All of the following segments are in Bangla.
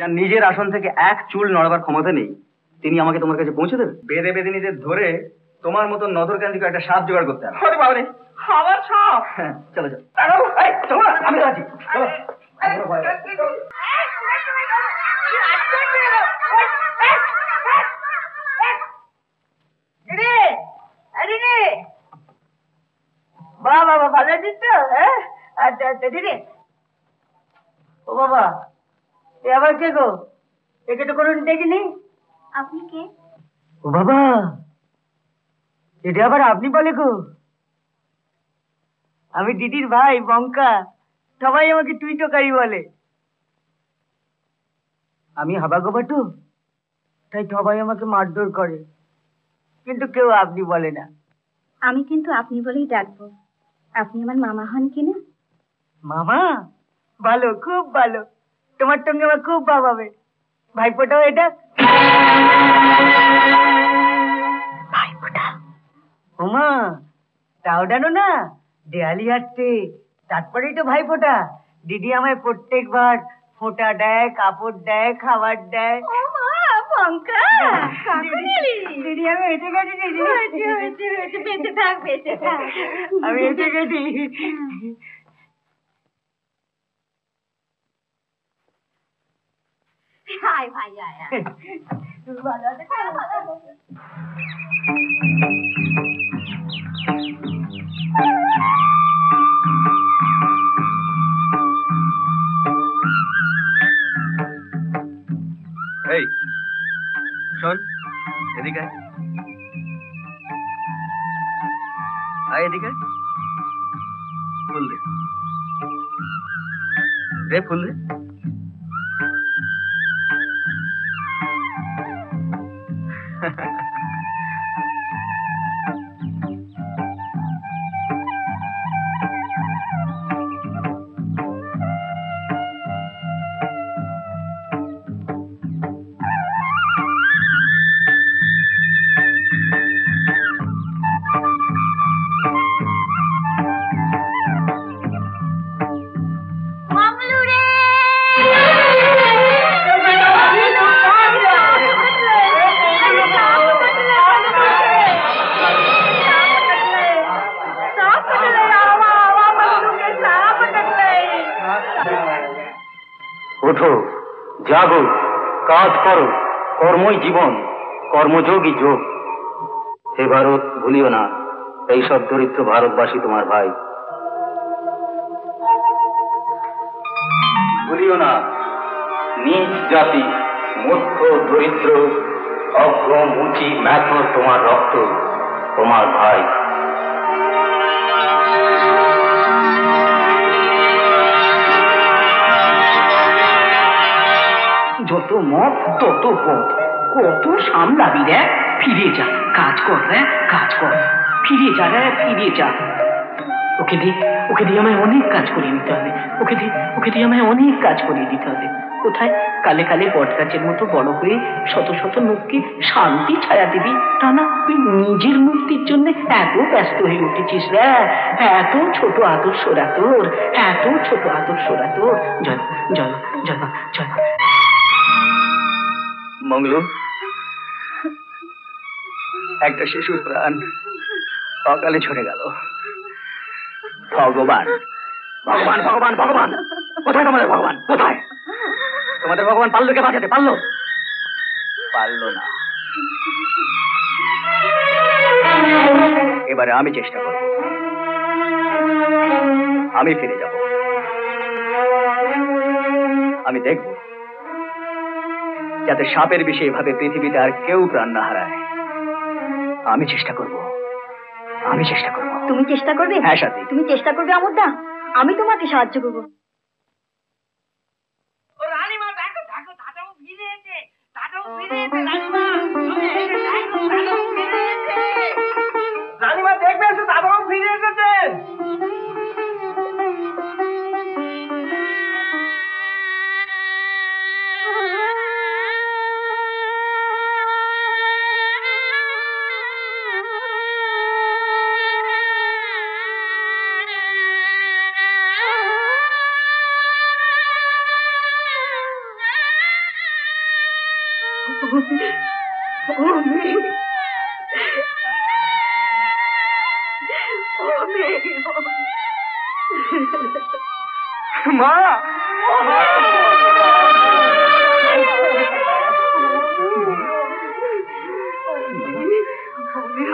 যার নিজের আসন থেকে এক চুল নড়াবার ক্ষমতা নেই, তিনি আমাকে তোমার কাছে পৌঁছে দেবে? বেদে বেদে নিজের ধরে তোমার মতো নজরকান্তিকে একটা সাপ জোগাড় করতে হবে। আরে বাবারে, আবার সাপ! চলো চলো, চলো না, আমি আছি। চলো। বাবা ভালো আছিস তো? হ্যাঁ, আচ্ছা আচ্ছা দিদি। ও বাবা, এ আবার কে গো? একে তো কোনোদিন দেখিনি। আপনি কে? ও বাবা, এটা আবার আপনি বলে গো? আমি দিদির ভাই বঙ্কা, সবাই আমাকে তুই টোকারি বলে। আমি হাবাগোবাটু, তাই সবাই আমাকে মারধর করে, কিন্তু কেউ আপনি বলে না। আমি কিন্তু আপনি বলেই ডাকবো। আপনি আমার মামা হন কিনা? মামা? ভালো, খুব ভালো। তোমার সঙ্গে আমার খুব ভাব হবে। ভাইপোটাও এটা। ভাইপোটা? ওমা, তাও জানো না? দেয়ালি হাঁটতে, তারপরেই তো ভাইপোটা। দিদি আমায় প্রত্যেকবার ফোঁটা দেয়, কাপড় দেয়, খাবার দেয়। দিদি আমি এসে গেছি। দিদি বেঁচে থাক, বেঁচে থাক। আমি এসে গেছি। ভাই ভাই ভালো আছে। এই শোন, এদিকে আয়, এদিকে ফুল দে, দে ফুল দে। ওঠো, জাগো, কাজ করো, কর্মই জীবন, কর্মযোগই যোগ। হে ভারত, ভুলিও না এইসব দরিদ্র ভারতবাসী তোমার ভাই। ভুলিও না নিজ জাতি, মধ্য দরিদ্র, অগ্র মুচি ম্যাথর তোমার রক্ত, তোমার ভাই। যত মত তত পথ, কত সামলাবি রে? ফিরে যা, কাজ কর রে, কাজ কর। ফিরে যা রে, ফিরে যা। ওকে দিয়ে আমায় অনেক কাজ করিয়ে নিতে হবে। ওকে দিয়ে আমায় অনেক কাজ করিয়ে দিতে হবে। কোথায়? কালে কালে বট গাছের মতো বড় হয়ে শত শত লোককে শান্তি ছায়া দিবি, তা না তুই নিজের মুক্তির জন্য এত ব্যস্ত হয়ে উঠেছিস রে। এত ছোট আদর্শরা তোর, এত ছোট আদর্শরা তোর। জয় জয় জয় জয়। মঙ্গলু, একটা শিশুর প্রাণ অকালে ঝরে গেল। ভগবান ভগবান ভগবান ভগবান, কোথায় তোমাদের ভগবান? কোথায় তোমাদের ভগবান? পাল্লুকে বাঁচাতে পারলো না। এবারে আমি চেষ্টা করব, আমি ফিরে যাব। আমি দেখব যাতে সাপের বিষে এভাবে পৃথিবীতে আর কেউ প্রাণ না হারায়। আমি চেষ্টা করব। তুমি চেষ্টা করবে? হ্যাঁ সাথী, তুমি চেষ্টা করবে আমুদা, আমি তোমাকে সাহায্য করবো। রানীমা দেখবে, দাদাও ফিরে এসেছে। মা,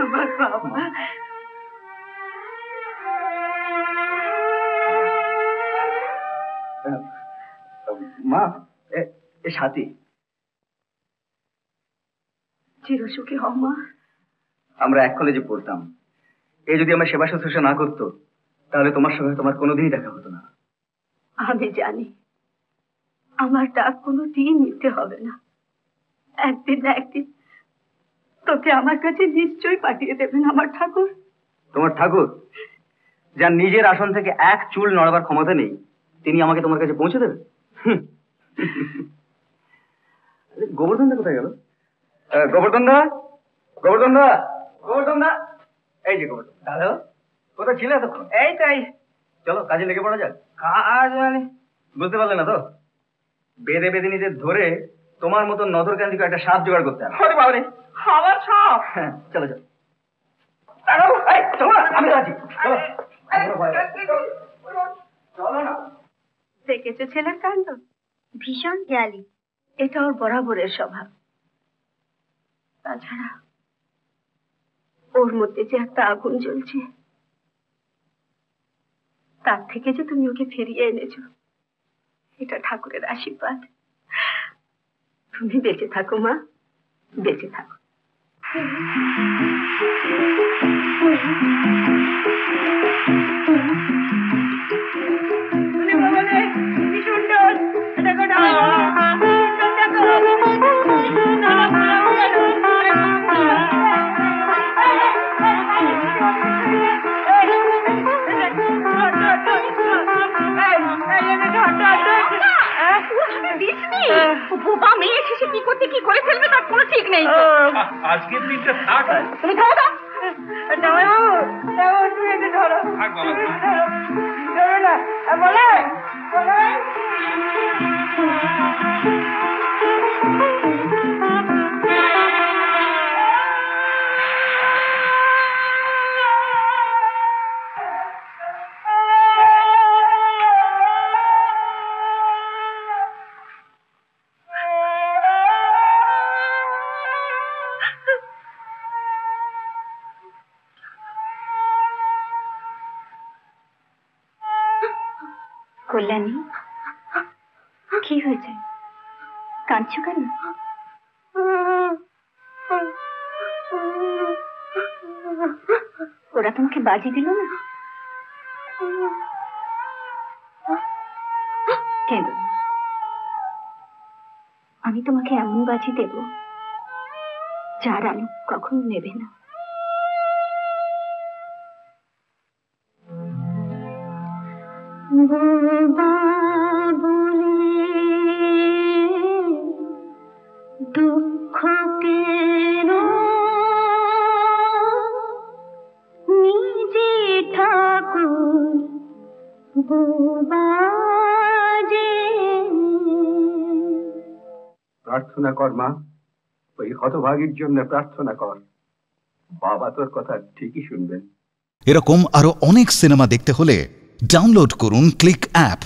আমার বাবা। মা, এ সাথী। চিরসুখী হও মা। আমরা এক কলেজে পড়তাম। এ যদি আমার সেবা শুশ্রূষা না করতো তাহলে তোমার সঙ্গে তোমার কোনোদিনই দেখা হতো না। আমি জানি আমার ডাক কোনোদিন নিতে হবে না। একদিন না একদিন তোকে আমার কাছে নিশ্চয়ই পাঠিয়ে দেবেন আমার ঠাকুর। তোমার ঠাকুর, যার নিজের আসন থেকে এক চুল নড়াবার ক্ষমতা নেই, তিনি আমাকে তোমার কাছে পৌঁছে দেবেন? গোবর্ধন দা কোথায় গেল? গোবর্ধন দা, গোবর্ধন দা, গোবর্ধন দা, এই যে গোবর্ধন। হ্যালো, কোথায় ছিলে এতক্ষণ? এই তাই, চলো কাজে লেগে পড়া যাক। কাজ মানে বুঝতে পারলে না তো? বেদে বেদিনীদের ধরে তোমার মতো নজরকান্দিকে একটা সাপ জোগাড় করতে হবে। আরে বাবারে, আমার সাপ! হ্যাঁ, চলো চলো। চলো না, আমি আছি। চলো। চলো না। দেখেছো ছেলের কাণ্ড? ভীষণ খেয়ালি। এটা ওর বরাবরের স্বভাব। তাছাড়া ওর মধ্যে যে একটা আগুন জ্বলছে, তার থেকে যে তুমি ওকে ফিরিয়ে এনেছো, এটা ঠাকুরের আশীর্বাদ। তুমি বেঁচে থাকো মা, বেঁচে থাকো। বোবা মেয়ে শেষে কি করতে কি করে ফেলবে তার কোনো ঠিক নেই। আজকের দিনটা থাক। তুমি খাও না। থাক বাবা। কল্যাণী, কি হয়েছে? কাঁদছো কেন? ওরা তোমাকে বাজি দিল না? কেন? আমি তোমাকে এমন বাজি দেব যার আলো কখনো নেবে না। দুঃখ কেন নিজে ঠাকুর বাজে। প্রার্থনা কর মা, ওই হতভাগীর জন্য প্রার্থনা কর। বাবা তোর কথা ঠিকই শুনবেন। এরকম আরো অনেক সিনেমা দেখতে হলে ডাউনলোড করুন ক্লিক অ্যাপ।